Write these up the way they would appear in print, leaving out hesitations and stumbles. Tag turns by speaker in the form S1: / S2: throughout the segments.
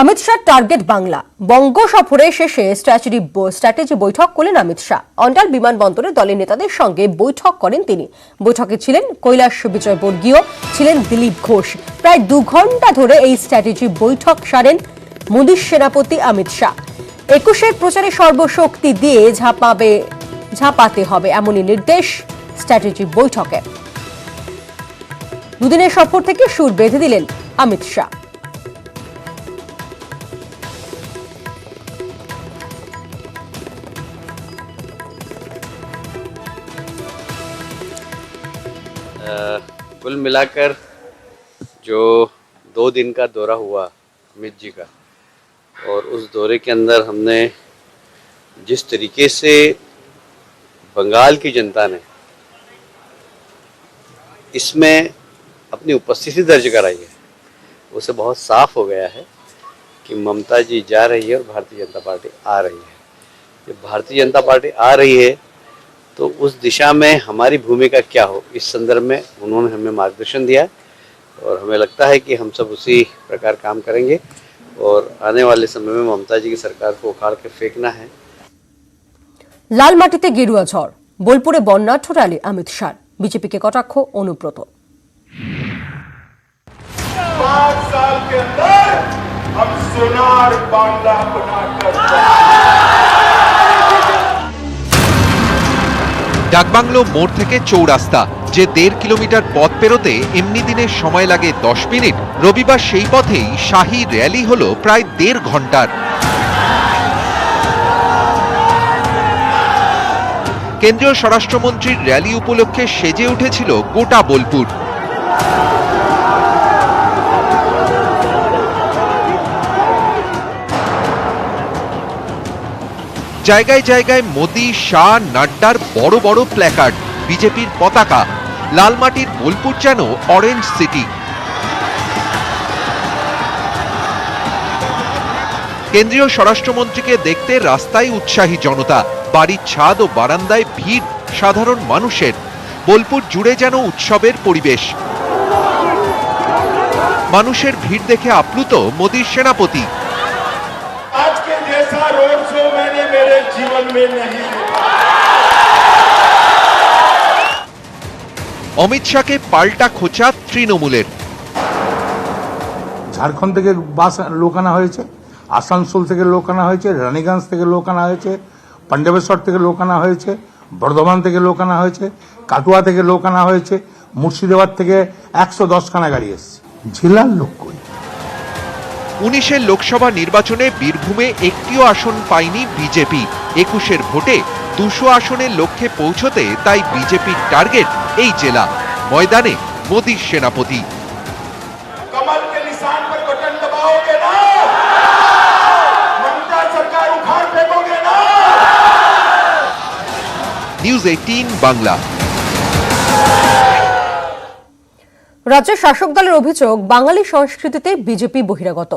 S1: Amit Shah target Bangla বঙ্গ সফরে শেষে strategy বৈঠক করলেন অমিত শাহ। অন্ডাল বিমানবন্দরে দলের নেতাদের সঙ্গে বৈঠক করেন তিনি। বৈঠকে ছিলেন কৈলাস বিজয়বর্গীয়, ছিলেন দিলীপ ঘোষ। প্রায় 2 ঘন্টা ধরে এই স্ট্র্যাটেজি বৈঠক সারেন মোদীর সেনাপতি অমিত শাহ। 21-এর প্রচারে সর্বশক্তি দিয়ে ঝাঁপাতে হবে এমনই নির্দেশ স্ট্র্যাটেজি বৈঠকে। দুদিনের সফর থেকে সুর বেঁধে দিলেন অমিত শাহ।
S2: कुल मिलाकर जो 2 दिन का दौरा हुआ अमित जी का, और उस दौरे के अंदर हमने जिस तरीके से बंगाल की जनता ने इसमें अपनी उपस्थिति दर्ज कराई है, उसे बहुत साफ हो गया है कि ममता जी जा रही है और भारतीय जनता पार्टी आ रही है। जब भारतीय जनता पार्टी आ रही है तो उस दिशा में हमारी भूमिका क्या हो, इस संदर्भ में उन्होंने हमें मार्गदर्शन दिया और हमें लगता है कि हम सब उसी प्रकार काम करेंगे और आने वाले समय में ममता जी की सरकार को उखाड़ के फेंकना है।
S1: लाल माटीते गेरुआ झड़, बोलपुरे बन्नाढ्य रैली अमित शाह। बीजेपी के कटाक्ष अनुब्रत।
S3: 5 साल के अंदर हम सोनार बांग्ला बनाकर
S4: ডাকবাংলো মোড় থেকে চৌরাস্তা যে 1.5 কিলোমিটার পথ পেরোতে এমনি দিনে সময় লাগে 10 মিনিট, রবিবার সেই পথেই শাহী র্যালি হলো প্রায় 1.5 ঘন্টার। কেন্দ্রীয় স্বরাষ্ট্রমন্ত্রীর র্যালি উপলক্ষে সেজে উঠেছিল গোটা বোলপুর। জায়গায় জায়গায় মোদি, শাহ, নাড্ডার বড় বড় প্ল্যাকার্ড, বিজেপির পতাকা। লালমাটির বোলপুর যেন অরেঞ্জ সিটি। কেন্দ্রীয় স্বরাষ্ট্রমন্ত্রীকে দেখতে রাস্তায় উৎসাহী জনতা, বাড়ির ছাদ ও বারান্দায় ভিড় সাধারণ মানুষের। বোলপুর জুড়ে যেন উৎসবের পরিবেশ। মানুষের ভিড় দেখে আপ্লুত মোদীর সেনাপতি।
S3: रोड शो मैंने मेरे जीवन में नहीं देखा।
S4: অমিত শাহকে পাল্টা খোঁচা তৃণমূলের।
S5: ঝাড়খণ্ড থেকে বাস লোক আনা হয়েছে, আসানসোল থেকে লোক আনা হয়েছে, রানীগঞ্জ থেকে লোক আনা হয়েছে, পাঞ্জাবেশ্বর থেকে লোক আনা হয়েছে, বর্ধমান থেকে লোক আনা হয়েছে, কাটুয়া থেকে লোক আনা হয়েছে, মুর্শিদাবাদ থেকে 110 খানা গাড়ি এসেছে। জেলার লোক কই?
S4: 19-এর লোকসভা নির্বাচনে বীরভূমে একটিও আসন পায়নি বিজেপি। 21-এর ভোটে 200 আসনের লক্ষ্যে পৌঁছতে তাই বিজেপির টার্গেট এই জেলা। ময়দানে মোদীর সেনাপতি।
S3: कमल के निशान पर बटन दबाओगे ना, ममता सरकार उखाड़ फेंकोगे ना।
S4: নিউজ 18 বাংলা।
S1: রাজ্যের শাসক দলের অভিযোগ, বাঙালি সংস্কৃতিতে বিজেপি বহিরাগত।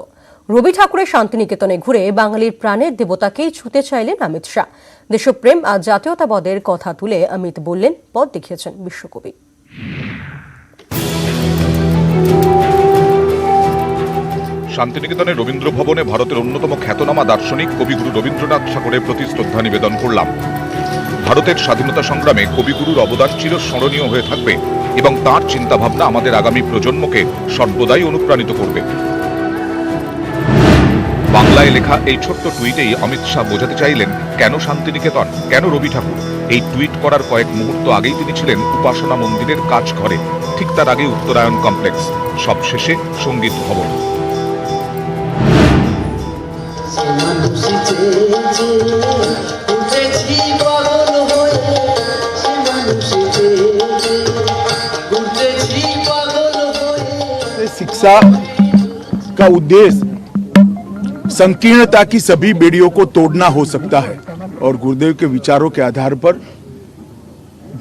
S1: রবি ঠাকুরের শান্তিনিকেতনে ঘুরে বাঙালির প্রাণের দেবতাকেই ছুঁতে চাইলেন অমিত শাহ। দেশপ্রেম আর জাতীয়তাবাদের কথা তুলে অমিত বললেন, পথ দেখিয়েছেন বিশ্বকবি।
S6: শান্তিনিকেতনে রবীন্দ্র ভবনে ভারতের অন্যতম খ্যাতনামা দার্শনিক কবিগুরু রবীন্দ্রনাথ ঠাকুরের প্রতি শ্রদ্ধা নিবেদন করলাম। ভারতের স্বাধীনতা সংগ্রামে কবিগুরুর অবদান চির স্মরণীয় হয়ে থাকবে এবং তাঁর চিন্তাভাবনা আমাদের আগামী প্রজন্মকে সর্বদাই অনুপ্রাণিত করবে। বাংলায় লেখা এই ছোট্ট টুইটেই অমিত শাহ বোঝাতে চাইলেন কেন শান্তিনিকেতন, কেন রবি ঠাকুর। এই টুইট করার কয়েক মুহূর্ত আগেই তিনি ছিলেন উপাসনা মন্দিরের কাজ ঘরে, ঠিক তার আগে উত্তরায়ণ কমপ্লেক্স, সবশেষে সঙ্গীত ভবন।
S7: शिक्षा का उद्देश्य संकीर्णता की सभी बेड़ियों को तोड़ना हो सकता है और गुरुदेव के विचारों के आधार पर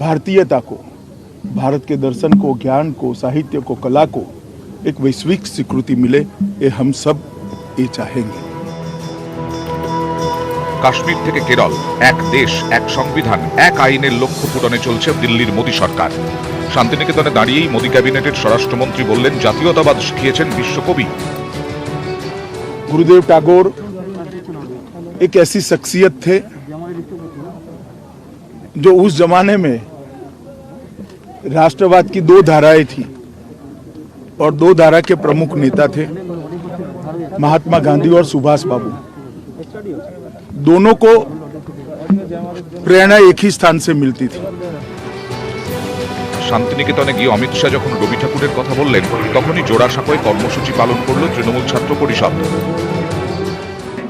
S7: भारतीयता को, भारत के दर्शन को, ज्ञान को, साहित्य को, कला को एक वैश्विक स्वीकृति मिले, ये हम सब ये चाहेंगे।
S6: কাশ্মীর থেকে কেরল, এক দেশ এক সংবিধান এক আইনের লক্ষ্য পূরণে চলছে দিল্লির মোদী সরকার। শান্তিনিকেতনে দাঁড়িয়েই মোদী ক্যাবিনেটের স্বরাষ্ট্রমন্ত্রী বললেন, জাতীয়তাবাদ শিখিয়েছেন বিশ্বকবি।
S7: गुरुदेव टैगोर एक ऐसी शख्सियत थे जो उस जमाने में राष्ट्रवाद की दो धाराएं थी और दो धारा के प्रमुख नेता थे महात्मा गांधी और सुभाष बाबू। दोनों को प्रेरणा एक ही स्थान से मिलती थी।
S6: শান্তিনিকেতনে গিয়ে অমিত শাহ যখন রবি ঠাকুরের কথা বললেন তখনই জোড়াসাঁকোয় কর্মসূচি পালন করল তৃণমূল ছাত্র পরিষদ।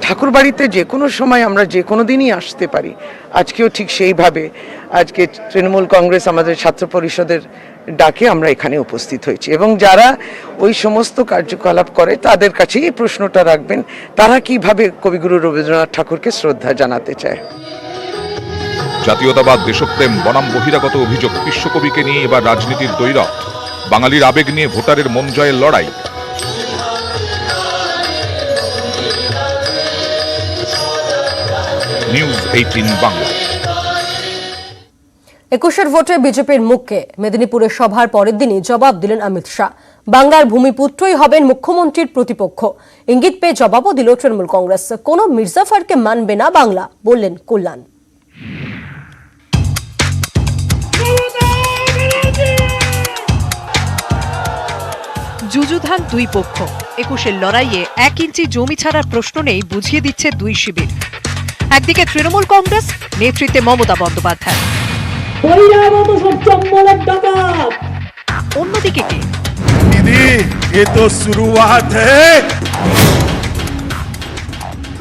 S8: ঠাকুর বাড়িতে যে কোনো সময় আমরা যে কোনো দিনই আসতে পারি, আজকেও ঠিক সেইভাবে আজকে তৃণমূল কংগ্রেস আমাদের ছাত্র পরিষদের ডাকে আমরা এখানে উপস্থিত হয়েছি এবং যারা ওই সমস্ত কার্যকলাপ করে তাদের কাছে এই প্রশ্নটা রাখবেন, তারা কিভাবে কবিগুরু রবীন্দ্রনাথ ঠাকুরকে শ্রদ্ধা জানাতে চায়।
S6: জাতীয়তাবাদ, দেশপ্রেম বনাম বহিরাগত অভিযোগ, বিশ্বকবিকে নিয়ে এবার রাজনীতির দৈরথ, বাঙালির আবেগ নিয়ে ভোটারের মন জয়ের লড়াই। নিউজ 18 বাংলা।
S1: 21-এর ভোটে বিজেপির মুখকে মেদিনীপুরের সভার পরের দিনই জবাব দিলেন অমিত শাহ। বাংলার ভূমিপুত্রই হবেন মুখ্যমন্ত্রীর প্রতিপক্ষ। ইঙ্গিত পেয়ে জবাবও দিল তৃণমূল কংগ্রেস। কোনো মির্জাফারকে মানবে না বাংলা, বললেন কল্যাণ।
S9: যুযুধান দুই পক্ষ। 21-এর লড়াইয়ে 1 ইঞ্চি জমি ছাড়ার প্রশ্ন নেই বুঝিয়ে দিচ্ছে দুই শিবির। একদিকে তৃণমূল কংগ্রেস, নেতৃত্বে মমতা বন্দ্যোপাধ্যায়, অন্যদিকে কে?
S7: दीदी ये तो शुरुआत है।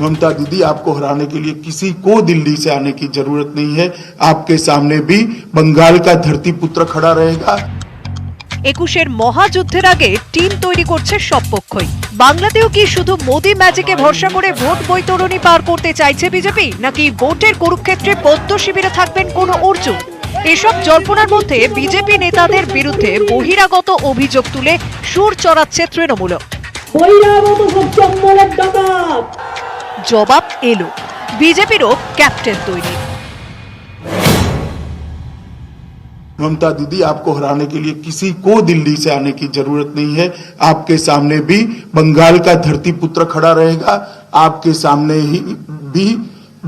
S10: ममता दीदी, आपको हराने के लिए किसी को दिल्ली से आने की जरूरत नहीं है। आपके सामने भी बंगाल का धरती पुत्र खड़ा रहेगा।
S9: 21-এর মহাযুদ্ধের আগে টিম তৈরি করছে সব পক্ষই। বাংলাতেও কি শুধু মোদি ম্যাজিকে ভরসা করে ভোট বৈতরণী পার করতে চাইছে বিজেপি, নাকি ভোটের কুরুক্ষেত্রে পদ্ম শিবিরে থাকবেন কোন অর্জুন? এসব জল্পনার মধ্যে বিজেপি নেতাদের বিরুদ্ধে বহিরাগত অভিযোগ তুলে সুর চড়াচ্ছে তৃণমূল। জবাব এলো, বিজেপিরও ক্যাপ্টেন তৈরি।
S10: ममता दीदी, आपको हराने के लिए किसी को दिल्ली से आने की जरूरत नहीं है। आपके सामने भी बंगाल का धरती पुत्र खड़ा रहेगा। आपके सामने ही भी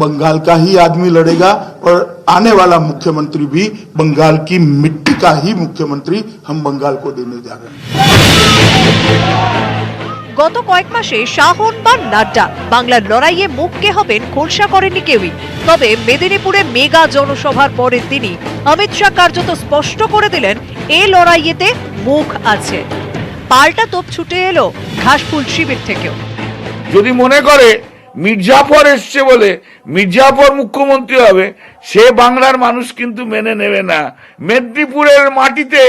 S10: बंगाल का ही आदमी लड़ेगा और आने वाला मुख्यमंत्री भी बंगाल की मिट्टी का ही मुख्यमंत्री हम बंगाल को देने जा रहे हैं।
S9: গত কয়েক মাসে শাহ হন বা নাড্ডা, বাংলার লড়াইয়ে মুখকে হবেন খোলসা করেনি কেউই। তবে মেদিনীপুরে মেগা জনসভার পরের দিনই অমিত শাহ কার্যত স্পষ্ট করে দিলেন এই লড়াইয়েতে মুখ আছে। পাল্টা তোপ ছুটে এলো ঘাসফুল শিবির থেকেও।
S11: যদি মনে করে মির্জাফর এসছে বলে মির্জাফর মুখ্যমন্ত্রী হবে, সে বাংলার মানুষ কিন্তু মেনে নেবে না। মেদিনীপুরের মাটিতে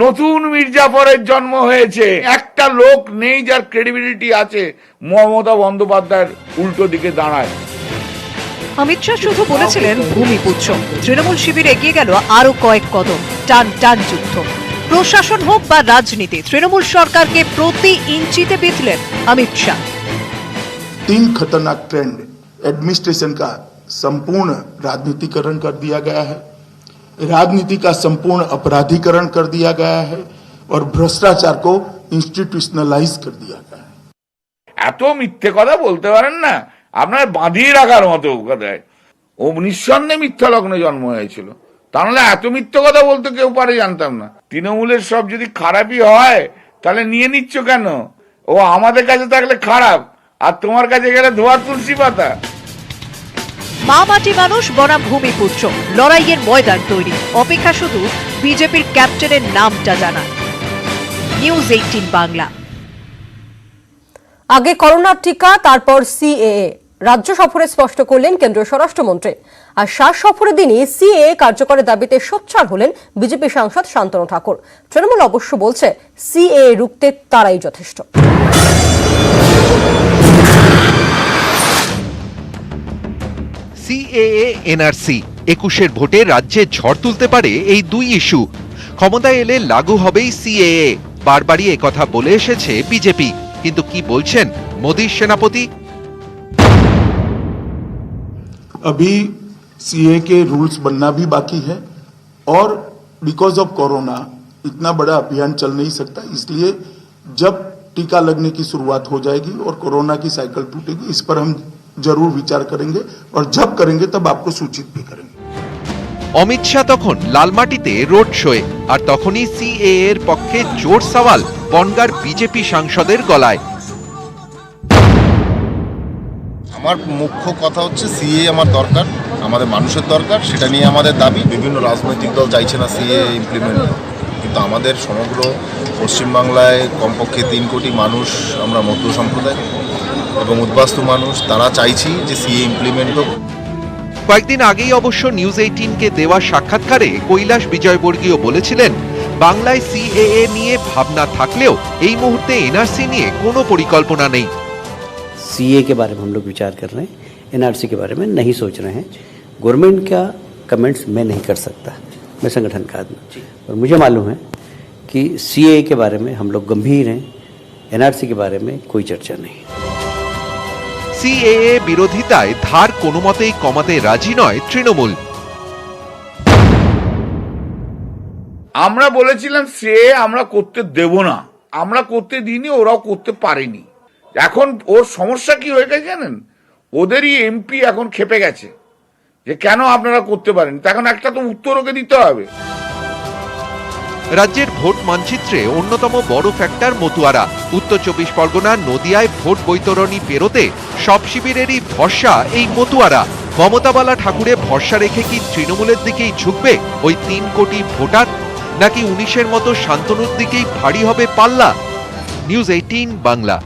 S11: নতুন মির্জাফরের জন্ম হয়েছে। একটা লোক নেই যার ক্রেডিবিলিটি আছে মমতা বন্দ্যোপাধ্যায়ের উল্টো দিকে দাঁড়ায়।
S9: অমিত শাহ শুধু বলেছিলেন ভূমিপুত্র, তৃণমূল শিবির এগিয়ে গেল আরো কয়েক কদম। টান টান যুদ্ধ, প্রশাসন হোক বা রাজনীতি, তৃণমূল সরকারকে প্রতি ইঞ্চিতে বিঁধলেন অমিত শাহ।
S10: 3 खतरनाक ट्रेंड, एडमिनिस्ट्रेशन का संपूर्ण राजनीतिकरण कर दिया गया है, राजनीति का संपूर्ण अपराधीकरण कर दिया गया है और भ्रष्टाचार को इंस्टीट्यूशनलाइज कर दिया गया है।
S11: এত মিথ্যে কথা বলতে পারেন না, আপনার বাঁধিয়ে রাখার মতো কথায়। ও নিঃসন্দেহে মিথ্যা লগ্নে জন্ম হয়েছিল, তাহলে এত মিথ্যে কথা বলতে কেউ পারে জানতাম না। তৃণমূলের সব যদি খারাপই হয় তাহলে নিয়ে নিচ্ছ কেন? ও আমাদের কাছে থাকলে খারাপ, আর তোমার কাছে গেলে ধোয়ার তুলসী পাতা।
S9: মা মাটি মানুষ বনাম ভূমিপুত্র, লড়াইয়ের ময়দান তৈরি, অপেক্ষা শুধু বিজেপির ক্যাপ্টেনের নামটা জানা। নিউজ 18 বাংলা।
S1: আগে করোনার টিকা, তারপর সিএএ। রাজ্য সফরে স্পষ্ট করলেন কেন্দ্রীয় স্বরাষ্ট্রমন্ত্রী। আর শাস সফরের দিনই সিএএ কার্যকরের দাবিতে সোচ্চার হলেন বিজেপি সাংসদ শান্তনু ঠাকুর। তৃণমূল অবশ্য বলছে সিএএ রুখতে তারাই যথেষ্ট।
S4: সিএএ, এনআরসি, 21-এর ভোটে রাজ্যে ঝড় তুলতে পারে এই দুই ইস্যু। ক্ষমতায় এলে লাগু হবেই সিএএ, বারবারই একথা বলে এসেছে বিজেপি। কিন্তু কি বলছেন মোদির সেনাপতি?
S10: अभी सीए के रूल्स बनना भी बाकी है और बिकॉज ऑफ कोरोना इतना बड़ा अभियान चल नहीं सकता, इसलिए जब टीका लगने की शुरुआत हो जाएगी और कोरोना की साइकिल टूटेगी। इस पर हम जरूर विचार करेंगे और जब करेंगे तब आपको सूचित भी करेंगे।
S4: অমিত শাহ তখন লালমাটিতে রোড শোয়ে, আর তখনই সিএএ এর পক্ষে জোর সওয়াল বনগাঁর বিজেপি সাংসদের গলায়।
S12: আমার মুখ্য কথা হচ্ছে সিএ আমার দরকার, আমাদের মানুষের দরকার, সেটা নিয়ে আমাদের দাবি। বিভিন্ন রাজনৈতিক দল চাইছে না সিএ ইমপ্লিমেন্ট, কিন্তু আমাদের সমগ্র পশ্চিমবাংলায় কমপক্ষে 3 কোটি মানুষ, আমরা মধ্য সম্প্রদায় এবং উদ্বাস্তু মানুষ, তারা চাইছি যে সিএ ইমপ্লিমেন্ট হোক।
S4: কয়েকদিন আগেই অবশ্য নিউজ 18কে দেওয়া সাক্ষাৎকারে কৈলাস বিজয়বর্গীয় বলেছিলেন, বাংলায় সিএএ নিয়ে ভাবনা থাকলেও এই মুহূর্তে এনআরসি নিয়ে কোনো পরিকল্পনা নেই।
S13: सीए के बारे में हम लोग विचार कर रहे हैं, एनआरसी के बारे में नहीं सोच रहे हैं। गवर्नमेंट का कमेंट्स मैं नहीं कर सकता, मैं संगठन का आदमी, और मुझे मालूम है कि सीए के बारे में हम लोग गंभीर हैं, एनआरसी के बारे में कोई चर्चा नहीं।
S4: সিএএ বিরোধিতায় ধার কোনো মতেই কমাতে রাজি নয় তৃণমূল।
S11: আমরা বলেছিলাম সে আমরা করতে দেব না, আমরা করতে দিইনি, ওরাও করতে পারেনি। এখন ওর সমস্যা কি হয়ে গেছে জানেন, ওদেরই এমপি এখন খেপে গেছে যে কেন আপনারা করতে পারেন। এখন একটা তো উত্তর ওকে দিতে হবে।
S4: রাজ্যের ভোট মানচিত্রে অন্যতম বড় ফ্যাক্টর মতুয়ারা। উত্তর 24 পরগনা নদিয়ায় ভোট বৈতরণী পেরোতে সব শিবিরেরই ভরসা এই মতুয়ারা। মমতা বালা ঠাকুরে ভরসা রেখে কি তৃণমূলের দিকেই ঝুঁকবে ওই 3 কোটি ভোটার, নাকি 19-এর মতো শান্তনুর দিকেই ভারী হবে পাল্লা? নিউজ 18 বাংলা।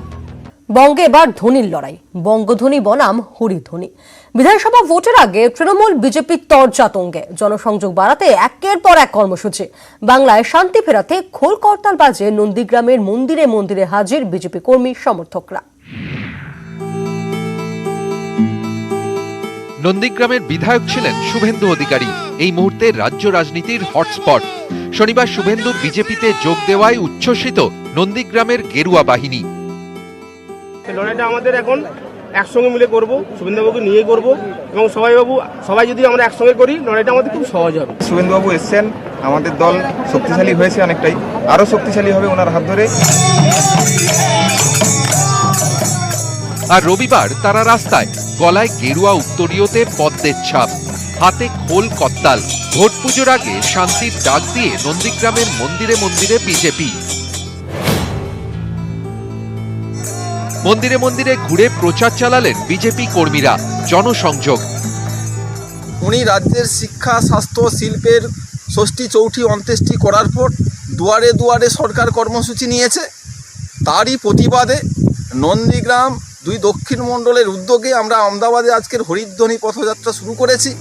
S1: বঙ্গে এবার ধ্বনির লড়াই, বঙ্গধ্বনি বনাম হরিধ্বনি। বিধানসভা ভোটের আগে তৃণমূল বিজেপি তরজাতঙ্গে, জনসংযোগ বাড়াতে একের পর এক কর্মসূচি। বাংলায় শান্তি ফেরাতে খোল করতাল বাজে নন্দীগ্রামের মন্দিরে মন্দিরে হাজির বিজেপি কর্মী সমর্থকরা।
S4: নন্দীগ্রামের বিধায়ক ছিলেন শুভেন্দু অধিকারী, এই মুহূর্তে রাজ্য রাজনীতির হটস্পট। শনিবার শুভেন্দু বিজেপিতে যোগ দেওয়ায় উচ্ছ্বসিত নন্দীগ্রামের গেরুয়া বাহিনী।
S14: লড়াইটা আমাদের এখন একসঙ্গে মিলে করব, শুভেন্দুবাবুকে নিয়ে করব, এবং সবাই যদি আমরা একসঙ্গে করি লড়াইটা আমাদের খুব সহজ হবে।
S15: শুভেন্দুবাবু এসছেন, আমাদের দল শক্তিশালী হয়েছে অনেকটাই, আরো শক্তিশালী হবে ওনার হাত ধরে।
S4: আর রবিবার তারা রাস্তায়, গলায় গেরুয়া উত্তরীয়তে পদ্মের ছাপ, হাতে খোল করতাল। ভোট পুজোর আগে শান্তির ডাক দিয়ে নন্দীগ্রামের মন্দিরে মন্দিরে বিজেপি। মন্দিরে মন্দিরে ঘুরে প্রচার চালালেন বিজেপি কর্মীরা। জনসংযোগ।
S15: উনি রাজ্যের শিক্ষা, স্বাস্থ্য, শিল্পের ষষ্ঠী, চৌঠি, অন্ত্যেষ্টি করার পর দুয়ারে দুয়ারে সরকার কর্মসূচি নিয়েছে। তারই প্রতিবাদে নন্দীগ্রাম 2 দক্ষিণ মণ্ডলের উদ্যোগে আমরা আহমেদাবাদে আজকের হরিধ্বনি পথযাত্রা শুরু করেছি।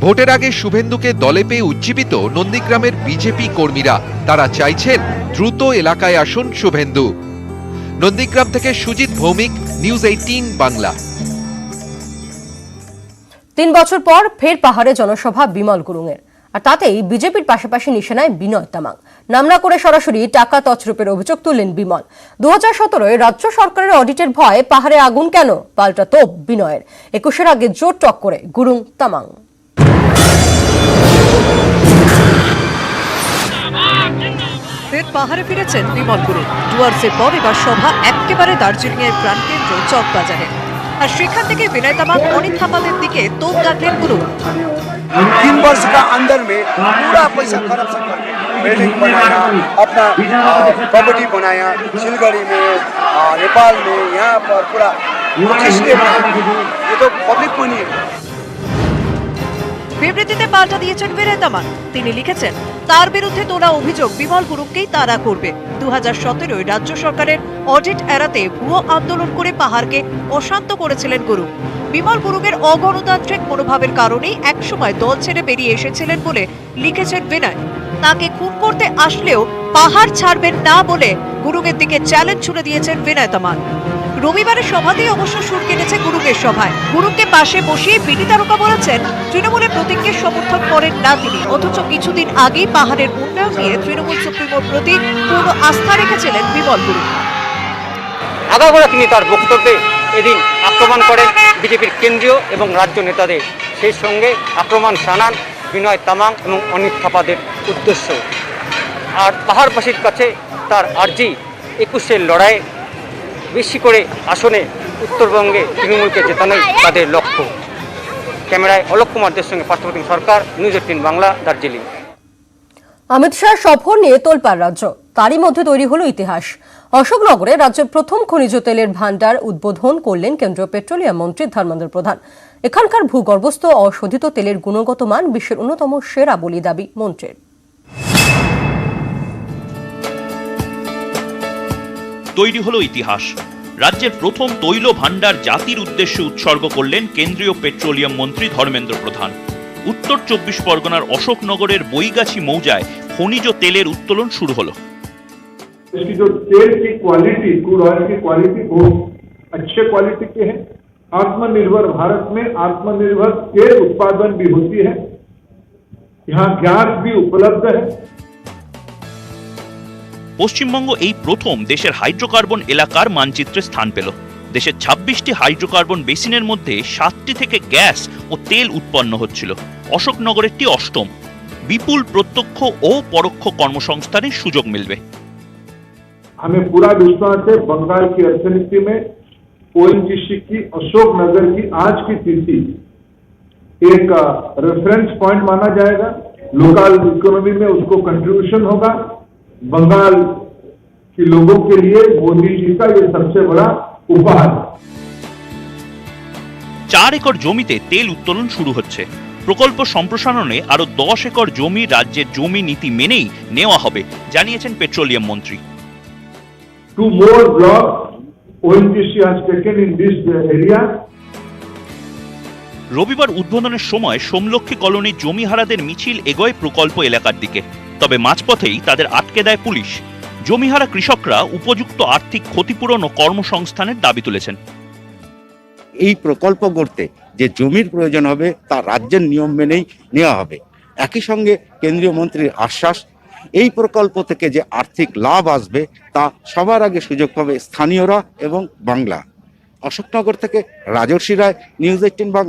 S4: ভোটের আগে শুভেন্দুকে দলে পেয়ে উজ্জীবিত নন্দীগ্রামের বিজেপি কর্মীরা। তারা চাইছেন দ্রুত এলাকায় আসুন শুভেন্দু। নন্দীগ্রাম থেকে সুজিত ভৌমিক, নিউজ 18 বাংলা।
S1: 3 বছর পর ফের পাহাড়ে জনসভা বিমল গুরুংয়ের, আর তাতেই বিজেপির পাশাপাশি নিশানায় বিনয় তামাং। নাম না করে সরাসরি টাকা তছরূপের অভিযোগ তুললেন বিমল। 2017-এ রাজ্য সরকারের অডিটের ভয়ে পাহাড়ে আগুন কেন, পাল্টা তোপ বিনয়ের। 21-এর আগে জোর টক করে গুরুং তামাং।
S9: ফের পাহাড়ে ফিরেছেন বিমল গুরুং। ডুয়ার্সের পর এবার সভা একেবারে দার্জিলিং এর প্রাণকেন্দ্র চকবাজারে, আর সেখান থেকে বিনয় তামাং অনিত থাপাদের দিকে তোপ দাগলেন গুরুং।
S15: 3 वर्ष का अंदर में पूरा पैसा करप्शन करके बिल्डिंग बनाया, अपना प्रॉपर्टी बनाया, सिलगड़ी में, नेपाल में, यहाँ पर पूरा किसने बनाया? ये तो पब्लिक को नहीं है।
S9: বিবৃতিতে পাল্টা দিয়েছেন বিনয় তামাং। তিনি লিখেছেন, তার বিরুদ্ধে তোলা অভিযোগ বিমল গুরুংকেই তারা করবে। 2017-এ রাজ্য সরকারের অডিট এড়াতে ভুয়ো আন্দোলন করে পাহাড়কে অশান্ত করেছিলেন গুরুং। বিমল গুরুংয়ের অগণতান্ত্রিক মনোভাবের কারণেই একসময় দল ছেড়ে বেরিয়ে এসেছিলেন বলে লিখেছেন বিনয়। তাকে খুন করতে আসলেও পাহাড় ছাড়বেন না বলে গুরুংয়ের দিকে চ্যালেঞ্জ ছুড়ে দিয়েছেন বিনয় তামাং। রবিবারের সভাতেই অবশ্য সুর কেটেছে গুরুংয়ের সভায়। গুরুংকে পাশে বসিয়ে বিনি তারকা বলেছেন তৃণমূলের প্রতীককে সমর্থন করেন না তিনি, অথচ কিছুদিন আগেই পাহাড়ের উন্নয়ন নিয়ে তৃণমূল সুপ্রিমোর প্রতি পূর্ণ আস্থা রেখেছিলেন বিমল গুরুং।
S16: আগাগোড়া তিনি তার বক্তব্যে এদিন আক্রমণ করেন বিজেপির কেন্দ্রীয় এবং রাজ্য নেতাদের, সেই সঙ্গে আক্রমণ শানান বিনয় তামাং এবং অনিত থাপাদের উদ্দেশ্য। আর পাহাড়বাসীর কাছে তার আর্জি 21-এর লড়াই বেশি করে আসনে উত্তরবঙ্গে তৃণমূলকে জেতানোই তাদের লক্ষ্য। ক্যামেরায় অলোক কুমারদের সঙ্গে পার্থপ্রতিম সরকার, নিউজ 18 বাংলা, দার্জিলিং।
S1: অমিত শাহ সফর নিয়ে তোলপাড় রাজ্য, তারই মধ্যে তৈরি হলো ইতিহাস। অশোকনগরে রাজ্যের প্রথম খনিজ তেলের ভান্ডার উদ্বোধন করলেন কেন্দ্রীয় পেট্রোলিয়াম মন্ত্রী ধর্মেন্দ্র প্রধান। এখানকার ভূগর্ভস্থ অশোধিত তেলের গুণগত মান বিশ্বের অন্যতম সেরা বলে দাবি মন্ত্রীর।
S17: তৈরি হলো ইতিহাস। রাজ্যের প্রথম তৈল ভান্ডার জাতির উদ্দেশ্যে উৎসর্গ করলেন কেন্দ্রীয় পেট্রোলিয়াম মন্ত্রী ধর্মেন্দ্র প্রধান। উত্তর 24 পরগনার অশোকনগরের বইগাছি মৌজায় খনিজ তেলের উত্তোলন শুরু হলো।
S3: इसकी जो तेल की क्वालिटी, क्रूड ऑयल की क्वालिटी बहुत अच्छे क्वालिटी के है। आत्मनिर्भर भारत में आत्मनिर्भर तेल उत्पादन भी होती है, यहाँ गैस भी उपलब्ध है।
S17: পশ্চিমবঙ্গ এই প্রথম দেশের হাইড্রোকার্বন এলাকার মানচিত্রে স্থান পেল। দেশের 26টি হাইড্রোকার্বন বেসিনের মধ্যে 7টি থেকে গ্যাস ও তেল উৎপন্ন হচ্ছিল। অশোকনগরেরটি অষ্টম। বিপুল প্রত্যক্ষ ও পরোক্ষ কর্মসংস্থানের সুযোগ মিলবে।
S3: हमें पूरा विश्वास है बंगाल की अर्थनीति में ओएनजीसी की अशोकनगर की आज की तिथि एक रेफरेंस पॉइंट माना जाएगा। लोकल इकोनॉमी में उसको कंट्रीब्यूशन होगा। बंगाल के लोगों के लिए मोदी जी का ये सबसे बड़ा उपहार।
S17: 4 একর জমিতে তেল উত্তোলন শুরু হচ্ছে। প্রকল্প সম্প্রসারণে আরো 10 একর জমি রাজ্যের জমি নীতি মেনেই নেওয়া হবে, জানিয়েছেন পেট্রোলিয়াম মন্ত্রী।
S3: 2 more blocks ONGC has taken in this area.
S17: রবিবার উদ্বোধনের সময় সোমলক্ষ্মী কলোনির জমিহারাদের মিছিল এগোয় প্রকল্প এলাকার দিকে। তবে মাঝপথেই তাদের আটকে দেয় পুলিশ। জমিহারা কৃষকরা উপযুক্ত আর্থিক ক্ষতিপূরণ ও কর্মসংস্থানের দাবি তুলেছেন।
S18: এই প্রকল্প করতে যে জমির প্রয়োজন হবে তা রাজ্যের নিয়ম মেনেই নেওয়া হবে। একই সঙ্গে কেন্দ্রীয় মন্ত্রীর আশ্বাস, এই প্রকল্প থেকে যে আর্থিক লাভ আসবে তা সবার আগে সুযোগ পাবে স্থানীয়রা এবং বাংলা। অশোকনগর থেকে রাজর্ষি রায়, নিউজ 18 বাংলা।